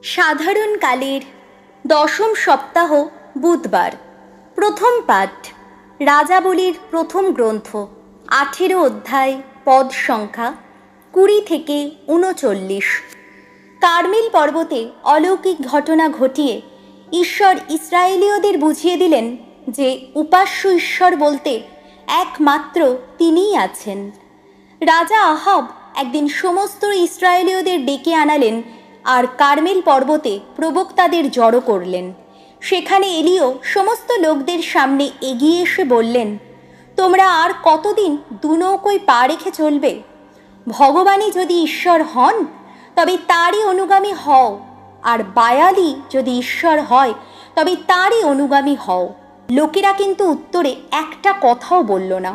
সাধারণকালের দশম সপ্তাহ বুধবার। প্রথম পাঠ রাজাবলীর প্রথম গ্রন্থ, 18 অধ্যায়, পদ সংখ্যা 20 থেকে 39। কার্মেল পর্বতে অলৌকিক ঘটনা ঘটিয়ে ঈশ্বর ইসরায়েলীয়দের বুঝিয়ে দিলেন যে উপাস্য ঈশ্বর বলতে একমাত্র তিনিই আছেন। রাজা আহাব একদিন সমস্ত ইসরায়েলীয়দের ডেকে আনালেন আর কার্মেল পর্বতে প্রবক্তাদের জড়ো করলেন। সেখানে এলিও সমস্ত লোকদের সামনে এগিয়ে এসে বললেন, তোমরা আর কতদিন দুনৌকোয় পা রেখে চলবে? ভগবানই যদি ঈশ্বর হন তবে তারই অনুগামী হও, আর বায়ালি যদি ঈশ্বর হয় তবে তারই অনুগামী হও। লোকেরা কিন্তু উত্তরে একটা কথাও বলল না।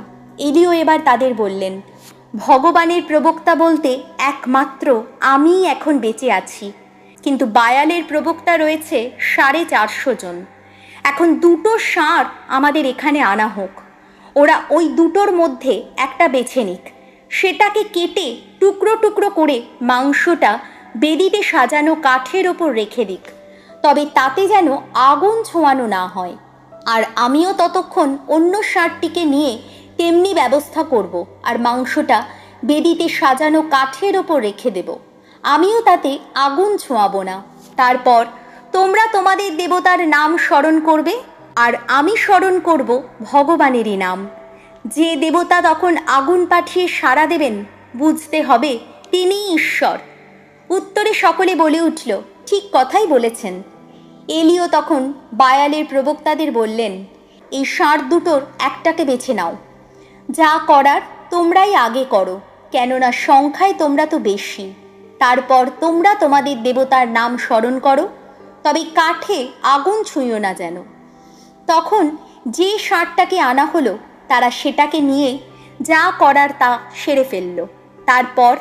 এলিও এবার তাদের বললেন, ভগবানের প্রবক্তা বলতে একমাত্র আমিই এখন বেঁচে আছি, কিন্তু বায়ালের প্রবক্তা রয়েছে 450 জন। এখন 2টো ষাঁড় আমাদের এখানে আনা হোক, ওরা ওই দুটোর মধ্যে একটা বেছে নিক, সেটাকে কেটে টুকরো টুকরো করে মাংসটা বেদিতে সাজানো কাঠের ওপর রেখে দিক, তবে তাতে যেন আগুন ছোঁয়ানো না হয়। আর আমিও ততক্ষণ অন্য ষাঁড়টিকে নিয়ে তেমনি ব্যবস্থা করব, আর মাংসটা বেদিতে সাজানো কাঠের ওপর রেখে দেব, আমিও তাতে আগুন ছোঁয়াবো না। তারপর তোমরা তোমাদের দেবতার নাম স্মরণ করবে, আর আমি স্মরণ করব ভগবানেরই নাম। যে দেবতা তখন আগুন পাঠিয়ে সাড়া দেবেন, বুঝতে হবে তিনিই ঈশ্বর। উত্তরে সকলে বলে উঠল, ঠিক কথাই বলেছেন। এলিও তখন বায়ালের প্রবক্তাদের বললেন, এই ষাঁড় দুটোর একটাকে বেছে নাও, যা করার তোমরাই আগে করো, কেননা সংখ্যায় তোমরা তো বেশি। তারপর তোমরা তোমাদের দেবতার নাম স্মরণ করো, তবে কাঠে আগুন ছুঁয়ো না যেন। তখন যে ষাঁড়টাকে আনা হলো তারা সেটাকে নিয়ে যা করার তা সেরে ফেলল। তারপর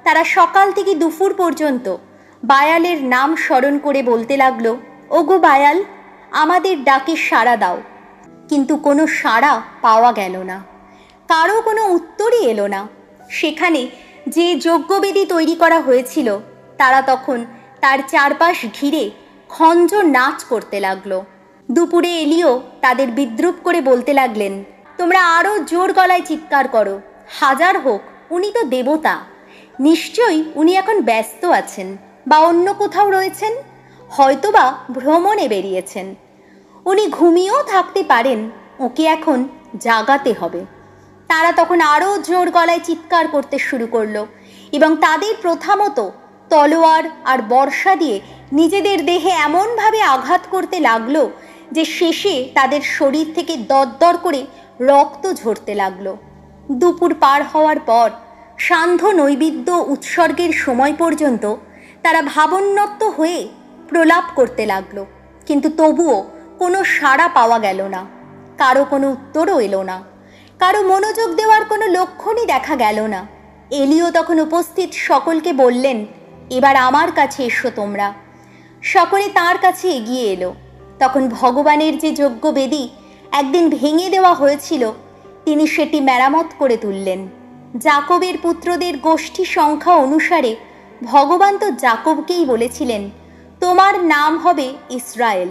তারা সকাল থেকে দুপুর পর্যন্ত বায়ালের নাম স্মরণ করে বলতে লাগলো, ওগো বায়াল, আমাদের ডাকে সাড়া দাও। কিন্তু কোনো সাড়া পাওয়া গেল না, কারো কোনো উত্তরই এলো না। সেখানে যে যজ্ঞবেদী তৈরি করা হয়েছিল তারা তখন তার চারপাশ ঘিরে খঞ্জ নাচ করতে লাগলো। দুপুরে এলিও তাদের বিদ্রূপ করে বলতে লাগলেন, তোমরা আরও জোর গলায় চিৎকার করো, হাজার হোক উনি তো দেবতা, নিশ্চয়ই উনি এখন ব্যস্ত আছেন বা অন্য কোথাও রয়েছেন, হয়তোবা ভ্রমণে বেরিয়েছেন। উনি ঘুমিয়েও থাকতে পারেন, ওকে এখন জাগাতে হবে। তারা তখন আরও জোর গলায় চিৎকার করতে শুরু করলো এবং তাদের প্রথা মতো তলোয়ার আর বর্ষা দিয়ে নিজেদের দেহে এমনভাবে আঘাত করতে লাগলো যে শেষে তাদের শরীর থেকে দরদর করে রক্ত ঝরতে লাগলো। দুপুর পার হওয়ার পর সান্ধ্য নৈবেদ্য উৎসর্গের সময় পর্যন্ত তারা ভাবন্মত্ত হয়ে প্রলাপ করতে লাগলো, কিন্তু তবুও কোনো সাড়া পাওয়া গেল না, কারো কোনো উত্তরও এলো না, কারো মনোযোগ দেওয়ার কোনো লক্ষণই দেখা গেল না। এলিও তখন উপস্থিত সকলকে বললেন, এবার আমার কাছে এসো তোমরা। সকলে তার কাছে এগিয়ে এলো। তখন ভগবানের যে যজ্ঞবেদী একদিন ভেঙে দেওয়া হয়েছিল তিনি সেটি মেরামত করে তুললেন। জাকবের পুত্রদের গোষ্ঠী সংখ্যা অনুসারে ভগবান তো জাকবকেই বলেছিলেন, তোমার নাম হবে ইসরায়েল।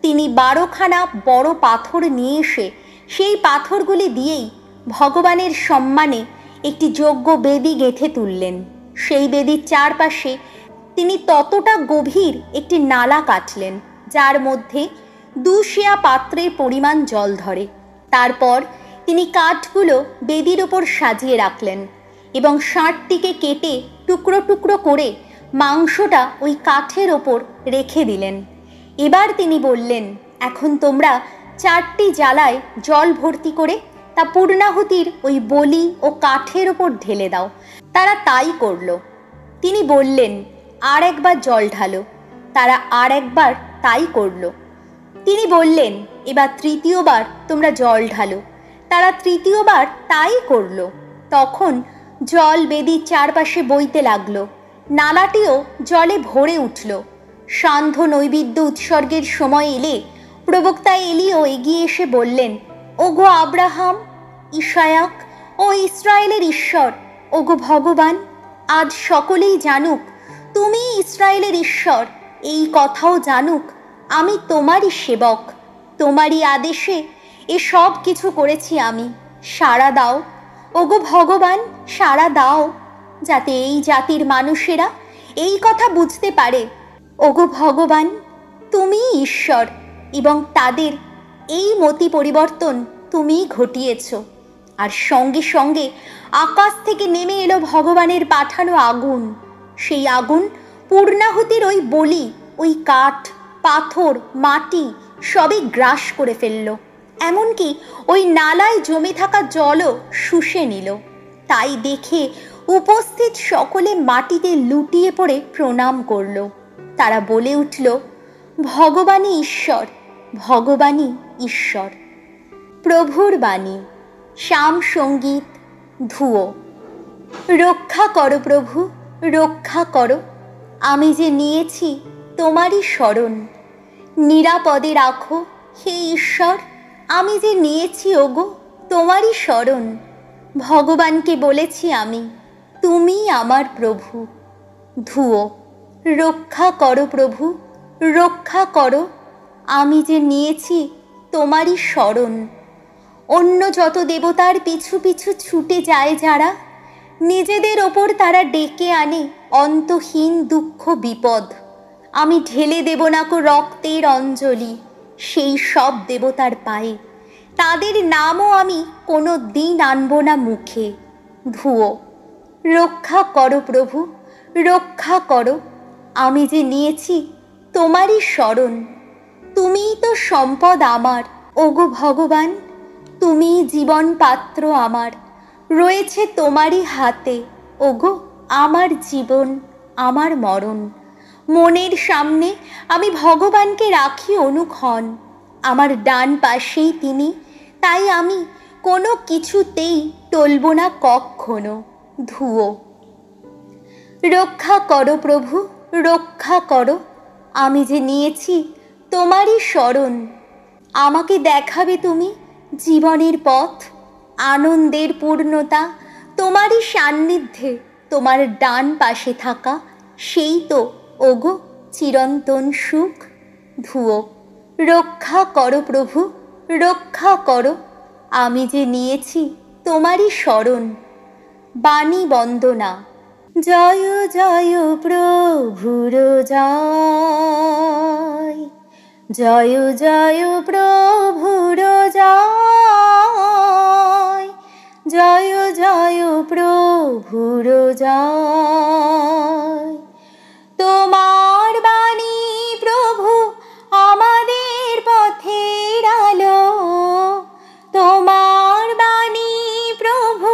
তিনি 12খানা বড় পাথর নিয়ে এসে সেই পাথরগুলি দিয়েই ভগবানের সম্মানে একটি যজ্ঞ বেদী গেঁথে তুললেন। সেই বেদীর চারপাশে তিনি ততটা গভীর একটি নালা কাটলেন যার মধ্যে 2 সেয়া পাত্রের পরিমাণ জল ধরে। তারপর তিনি কাঠগুলো বেদির ওপর সাজিয়ে রাখলেন এবং ষাঁড়টিকে কেটে টুকরো টুকরো করে মাংসটা ওই কাঠের ওপর রেখে দিলেন। এবার তিনি বললেন, এখন তোমরা 4টি জ্বালায় জল ভর্তি করে তা পূর্ণাহুতির ওই বলি ও কাঠের ওপর ঢেলে দাও। তারা তাই করল। তিনি বললেন, আর একবার জল ঢালো। তারা আর একবার তাই করল। তিনি বললেন, এবার 3য়বার তোমরা জল ঢালো। তারা 3য়বার তাই করল। তখন জল বেদির চারপাশে বইতে লাগলো, নালাটিও জলে ভরে উঠল। সান্ধ্য নৈবেদ্য উৎসর্গের সময় এলে প্রবক্তা এলিও এগিয়ে এসে বললেন, ওগো আব্রাহাম, ইসায়াক ও ইসরায়েলের ঈশ্বর, ওগো ভগবান, আজ সকলেই জানুক তুমি ইসরায়েলের ঈশ্বর, এই কথাও জানুক আমি তোমারই সেবক, তোমারই আদেশে সব কিছু করেছি আমি। সাড়া দাও ওগো ভগবান, সাড়া দাও, যাতে এই জাতির মানুষেরা এই কথা বুঝতে পারে ওগো ভগবান তুমিই ঈশ্বর, এবং তাদের এই মতি পরিবর্তন তুমিই ঘটিয়েছ। আর সঙ্গে সঙ্গে আকাশ থেকে নেমে এলো ভগবানের পাঠানো আগুন। সেই আগুন পূর্ণাহুতির ওই বলি, ওই কাঠ, পাথর, মাটি সবই গ্রাস করে ফেলল, এমনকি ওই নালায় জমে থাকা জলও শুষে নিল। তাই দেখে উপস্থিত সকলে মাটিতে লুটিয়ে পড়ে প্রণাম করল। তারা বলে উঠল, ভগবানই ঈশ্বর, ভগবানই ঈশ্বর। প্রভুর বাণী, শ্যাম সঙ্গীত, ধুয়ো। রক্ষা করো প্রভু, রক্ষা করো, আমি যে নিয়েছি তোমারই শরণ। নিরাপদে রাখো হে ঈশ্বর, আমি যে নিয়েছি ওগো তোমারই শরণ। ভগবানকে বলেছি আমি, তুমি আমার প্রভু। ধুয়ো। রক্ষা করো প্রভু, রক্ষা করো, আমি যে নিয়েছি তোমারই শরণ। অন্য যত দেবতার পিছু পিছু ছুটে যায় যারা, নিজেদের ওপর তারা ডেকে আনে অন্তহীন দুঃখ বিপদ। আমি ঢেলে দেব না কো রক্তের অঞ্জলি সেই সব দেবতার পায়ে, তাদের নামও আমি কোনো দিন আনব না মুখে। ধুয়ো। রক্ষা করো প্রভু, রক্ষা করো, আমি যে নিয়েছি তোমারই শরণ। তুমিই তো সম্পদ আমার ওগো ভগবান, তুমিই জীবন পাত্র আমার, রয়েছে তোমারই হাতে ওগো আমার জীবন, আমার মরণ। মনের সামনে আমি ভগবানকে রাখি অনুক্ষণ, আমার ডান পাশেই তিনি, তাই আমি কোনো কিছুতেই টলব না কক্ষনো। ধুয়ো। রক্ষা করো প্রভু, রক্ষা করো, আমি যে নিয়েছি তোমারই শরণ। আমাকে দেখাবে তুমি জীবনের পথ, আনন্দের পূর্ণতা তোমারই সান্নিধ্যে, তোমার ডান পাশে থাকা সেই তো ওগো চিরন্তন সুখ। ধুয়ো। রক্ষা করো প্রভু, রক্ষা করো, আমি যে নিয়েছি তোমারই শরণ। বাণী বন্দনা। জয় জয় প্রভুর জয়, জয় জয় প্রভুর জয়, জয় জয় প্রভুর জয়। তোমার বাণী প্রভু আমাদের পথের আলো, তোমার বাণী প্রভু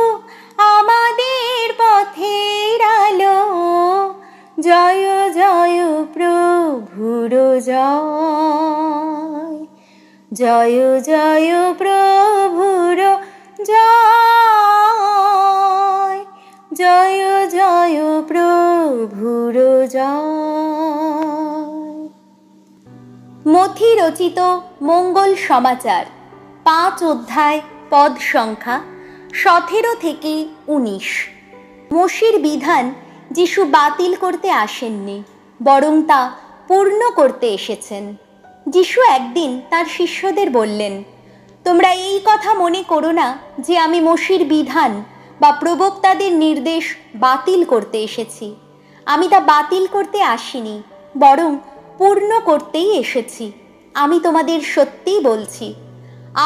আমাদের পথের আলো। জয় জয় প্রভুর জয়, জয় জয় প্রভুর জয়, জয় জয় প্রভুর জয়। মথি রচিত মঙ্গল সমাচার, 5 অধ্যায়, পদ সংখ্যা 17 থেকে 19। মোশির বিধান যিশু বাতিল করতে আসেননি, বরং তা পূর্ণ করতে এসেছেন। যিশু একদিন তার শিষ্যদের বললেন, তোমরা এই কথা মনে করো না যে আমি মোশির বিধান বা প্রবক্তাদের নির্দেশ বাতিল করতে এসেছি। আমি তা বাতিল করতে আসিনি, বরং পূর্ণ করতেই এসেছি। আমি তোমাদের সত্যিই বলছি,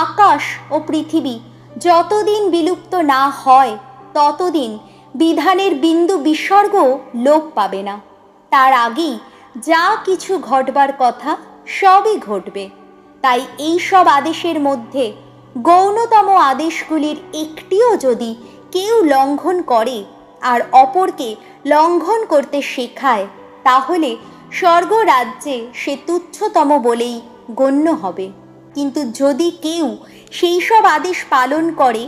আকাশ ও পৃথিবী যতদিন বিলুপ্ত না হয় ততদিন বিধানের বিন্দু বিসর্গও লোপ পাবে না। তার আগেই যা কিছু ঘটবার কথা সবই ঘটবে। তাই এই সব আদেশের মধ্যে গৌণতম আদেশগুলির একটিও যদি কেউ লঙ্ঘন করে আর অপরকে লঙ্ঘন করতে শেখায়, তাহলে স্বর্গরাজ্যে সে তুচ্ছতম বলেই গণ্য হবে। কিন্তু যদি কেউ সেই সব আদেশ পালন করে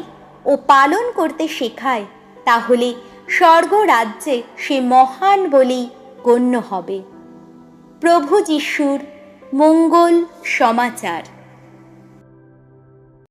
ও পালন করতে শেখায়, তাহলে স্বর্গরাজ্যে সে মহান বলেই গণ্য হবে। প্রভু যিশুর মঙ্গল সমাচার।